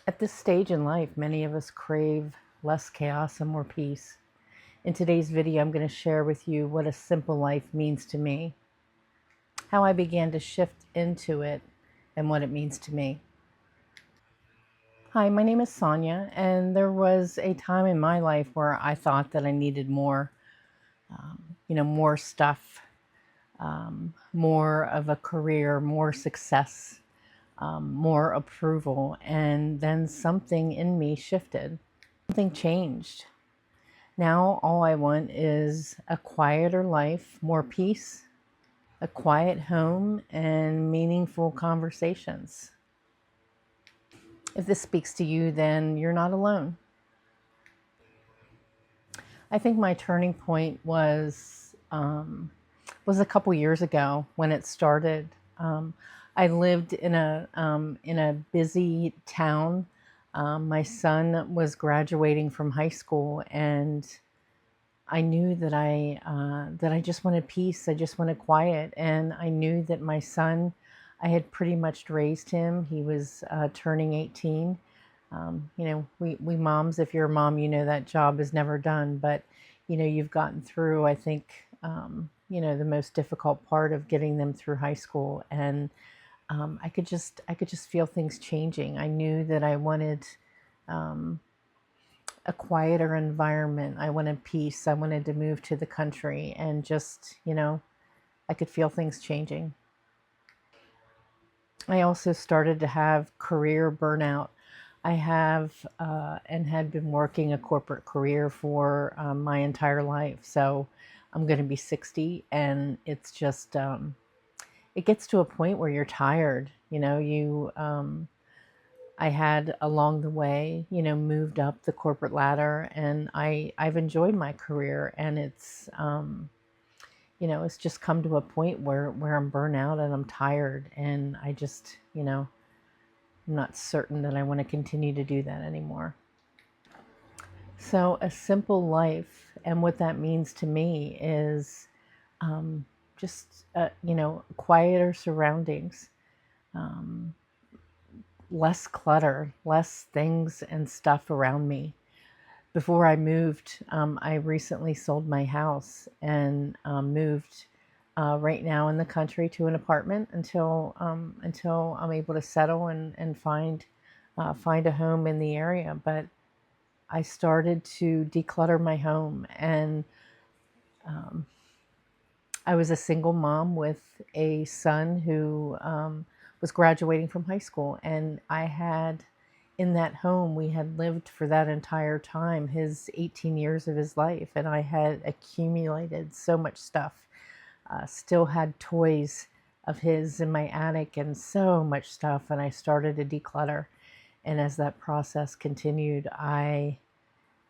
At this stage in life, many of us crave less chaos and more peace. In today's video, I'm going to share with you what a simple life means to me, how I began to shift into it, and what it means to me. Hi, my name is Sonia, and there was a time in my life where I thought that I needed more, more stuff, more of a career, more success, more approval, and then something in me shifted. Something changed. Now all I want is a quieter life, more peace, a quiet home, and meaningful conversations. If this speaks to you, then you're not alone. I think my turning point was a couple years ago when it started. I lived in a busy town. My son was graduating from high school, and I knew that I just wanted peace. I just wanted quiet, and I knew that my son, I had pretty much raised him. He was turning 18. We moms, if you're a mom, you know that job is never done. But you've gotten through, I think, the most difficult part of getting them through high school, and I could just feel things changing. I knew that I wanted. A quieter environment. I wanted peace. I wanted to move to the country and just, I could feel things changing. I also started to have career burnout. I have and had been working a corporate career for my entire life. So I'm going to be 60, and it's just, it gets to a point where you're tired. I had along the way, moved up the corporate ladder, and I've enjoyed my career, and it's just come to a point where I'm burnt out and I'm tired, and I just, I'm not certain that I want to continue to do that anymore. So a simple life, and what that means to me is just, quieter surroundings. Less clutter, less things and stuff around me. Before I moved, I recently sold my house and moved right now in the country to an apartment until I'm able to settle and find a home in the area. But I started to declutter my home, and um, I was a single mom with a son who was graduating from high school, and I had in that home, we had lived for that entire time, his 18 years of his life, and I had accumulated so much stuff. Still had toys of his in my attic and so much stuff, and I started to declutter. And as that process continued, I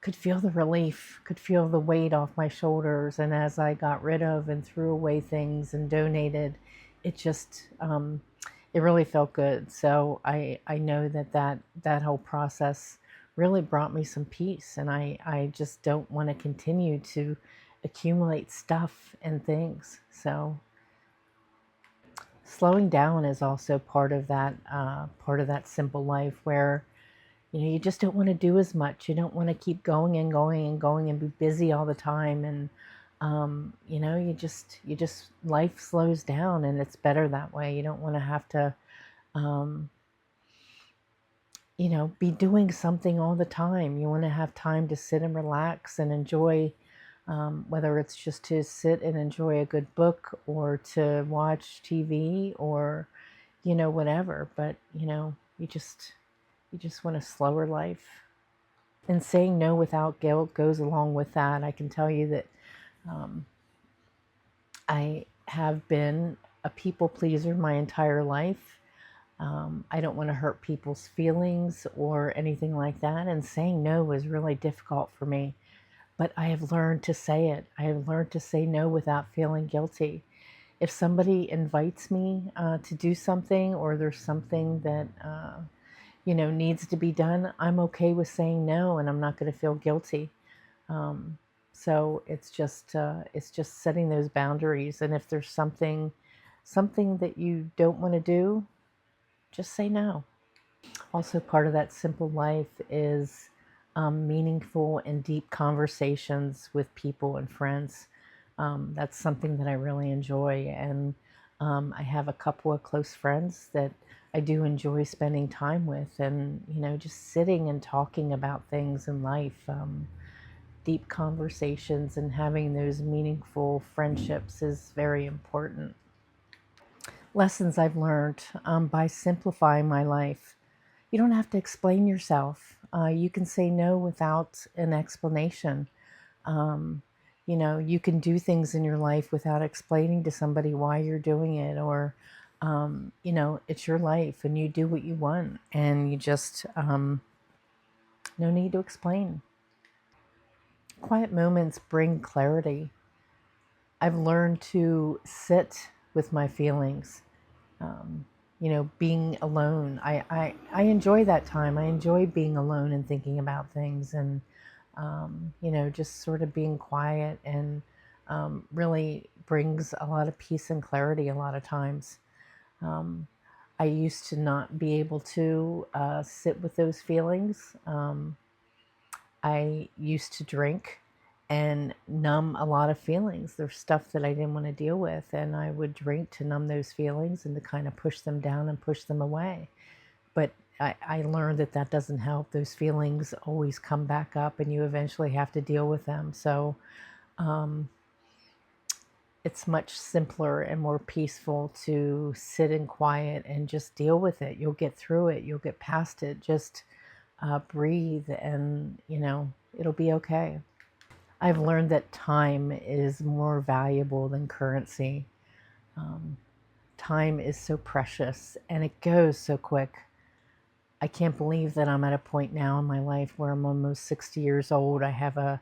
could feel the relief, could feel the weight off my shoulders. And as I got rid of and threw away things and donated, it just, it really felt good. So I know that whole process really brought me some peace. And I just don't want to continue to accumulate stuff and things. So slowing down is also part of that simple life where you just don't want to do as much. You don't want to keep going and going and going and be busy all the time. And, you just, life slows down, and it's better that way. You don't want to have to, um, be doing something all the time. You want to have time to sit and relax and enjoy, whether it's just to sit and enjoy a good book or to watch TV or, whatever. But, you just want a slower life. And saying no without guilt goes along with that. I can tell you that um, I have been a people pleaser my entire life. I don't want to hurt people's feelings or anything like that. And saying no was really difficult for me. But I have learned to say it. I have learned to say no without feeling guilty. If somebody invites me to do something, or there's something that needs to be done, I'm okay with saying no, and I'm not going to feel guilty. So it's just setting those boundaries. And if there's something that you don't want to do, just say no. Also, part of that simple life is meaningful and deep conversations with people and friends. That's something that I really enjoy. And I have a couple of close friends that I do enjoy spending time with, and, just sitting and talking about things in life. Deep conversations and having those meaningful friendships is very important. Lessons I've learned by simplifying my life. You don't have to explain yourself. You can say no without an explanation. Um, you can do things in your life without explaining to somebody why you're doing it, or, it's your life and you do what you want, and you just, no need to explain. Quiet moments bring clarity. I've learned to sit with my feelings. Um, being alone. I enjoy that time. I enjoy being alone and thinking about things, and, just sort of being quiet, and really brings a lot of peace and clarity a lot of times. Um, I used to not be able to sit with those feelings. I used to drink and numb a lot of feelings. There's stuff that I didn't want to deal with, and I would drink to numb those feelings and to kind of push them down and push them away. But I learned that that doesn't help. Those feelings always come back up, and you eventually have to deal with them. So um, it's much simpler and more peaceful to sit in quiet and just deal with it. You'll get through it, you'll get past it. Just breathe, and, it'll be okay. I've learned that time is more valuable than currency. Um, Time is so precious and it goes so quick. I can't believe that I'm at a point now in my life where I'm almost 60 years old. I have a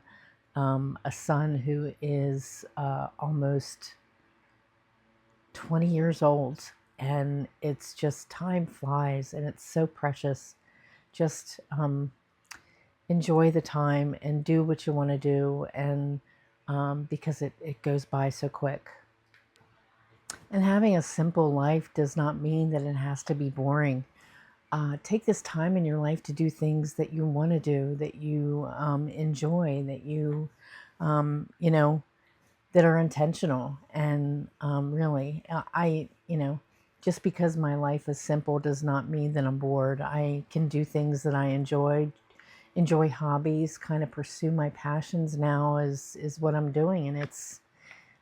son who is almost 20 years old, and it's just time flies and it's so precious. Just enjoy the time and do what you want to do, and because it goes by so quick. And having a simple life does not mean that it has to be boring. Take this time in your life to do things that you want to do, that you enjoy, that that are intentional. And really, just because my life is simple does not mean that I'm bored. I can do things that I enjoy hobbies, kind of pursue my passions now is what I'm doing, and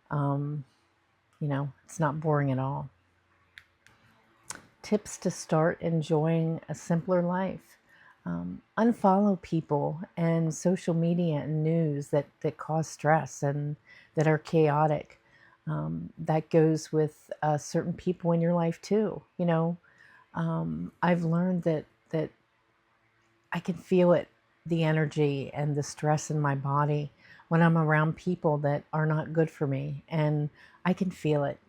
um, it's not boring at all. Tips to start enjoying a simpler life. Unfollow people and social media and news that cause stress and that are chaotic. That goes with certain people in your life too. I've learned that I can feel it, the energy and the stress in my body when I'm around people that are not good for me. And I can feel it.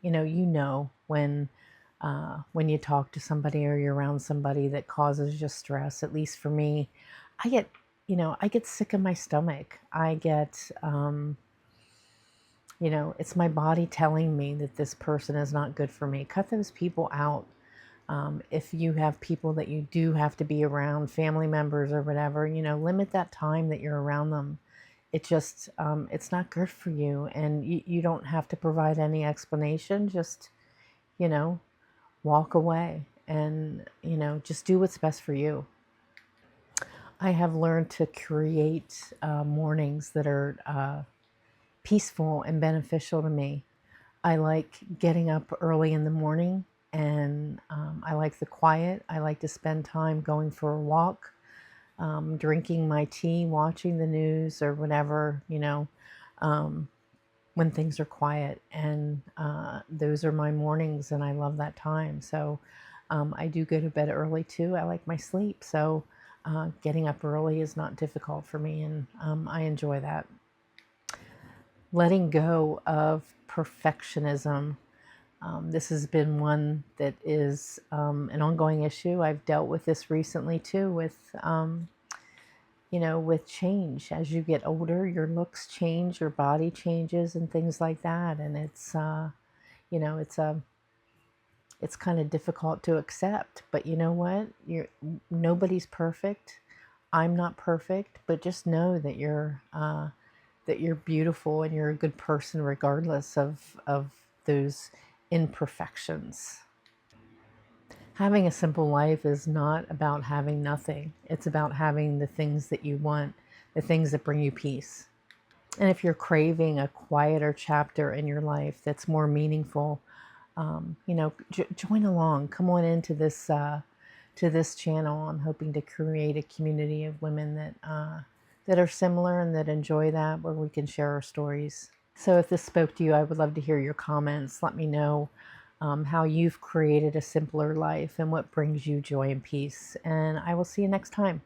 When you talk to somebody or you're around somebody that causes you stress, at least for me, I get, I get sick in my stomach. It's my body telling me that this person is not good for me. Cut those people out. If you have people that you do have to be around, family members or whatever, limit that time that you're around them. It just, it's not good for you. And you don't have to provide any explanation. Just, you know, walk away, and, just do what's best for you. I have learned to create mornings that are peaceful and beneficial to me. I like getting up early in the morning, and I like the quiet. I like to spend time going for a walk, drinking my tea, watching the news or whatever, um, when things are quiet. And those are my mornings, and I love that time. So I do go to bed early too. I like my sleep. So getting up early is not difficult for me, and I enjoy that. Letting go of perfectionism. This has been one that is an ongoing issue. I've dealt with this recently too, with change. As you get older, your looks change, your body changes, and things like that. And it's, you know, it's a it's kind of difficult to accept. But you know what? Nobody's perfect. I'm not perfect, but just know that you're beautiful and you're a good person regardless of those imperfections. Having a simple life is not about having nothing. It's about having the things that you want, the things that bring you peace. And if you're craving a quieter chapter in your life that's more meaningful, join along. Come on into this channel. I'm hoping to create a community of women that are similar and that enjoy that, where we can share our stories. So if this spoke to you, I would love to hear your comments. Let me know how you've created a simpler life and what brings you joy and peace. And I will see you next time.